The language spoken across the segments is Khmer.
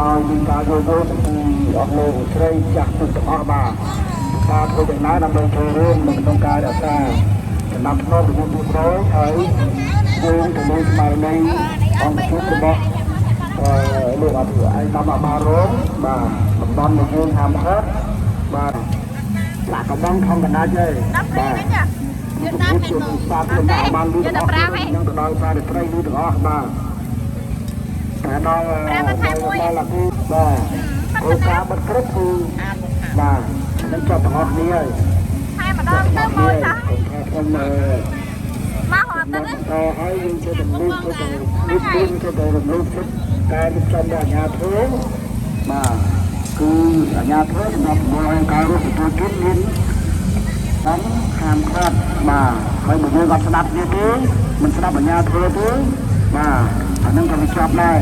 ឲ្យមានការយល់ព្រមពីអស់លោកស្រីចាស់ទុកទាំងអស់បាទការធ្វើយ៉ាងណាដើម្បីចូលរួមក្នុងការរក្សាចំណាំផ្នត់របស់ទូប្រយហើយយើងទៅលើស្មារតីអង្គភាពរបស់លោកអភិវឌ្ឍឯកតាមអាបារងបាទតំបន់នៃយើងហាមខត់បាទដាក់កំងខំកណ្ដាច់ហើយបាទយើងដាក់ពីនោះបាទយើងបានលឺទាំងអស់នឹងទៅដល់សារត្រីលឺទាំងអស់បាទតែដល់ដល់ឡាគូបាទគោលការណ៍បិទគ្រប់គឺបាទនឹងចប់ទាំងអស់គ្នាហើយហើយម្ដងទៅមួយចាខ្ញុំមកហត់ទៅហើយយើងចូលទៅលូកទៅទៅរំលោភសិទ្ធិការរៀបចំរបស់អាជ្ញាធរបាទគឺអាជ្ញាធរសម្រាប់បរិយាកាសរដ្ឋទទួលជាតិមានតាមហាមឃាត់បាទហើយបើយើងអត់ស្ដាប់ទៀតទេមិនស្ដាប់អាជ្ញាធរទេបាទអានឹងក៏វាជាប់ដែរ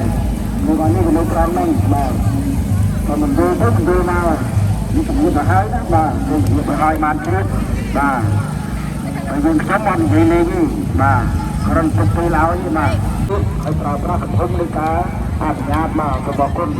មកអានេះក៏នៅក្រោមហ្នឹងបាទបើមិនយល់ទៅមិនយល់មកនេះជំនួសទៅហើយណាបាទជំនួសទៅហើយបានជ្រាបបាទហើយយើងខ្ញុំមកនិយាយលេងនេះបាទគ្រាន់តែពេលឲ្យបាទហើយប្រើប្រាស់កធំនៃការអនុញ្ញាតមករបស់គុណ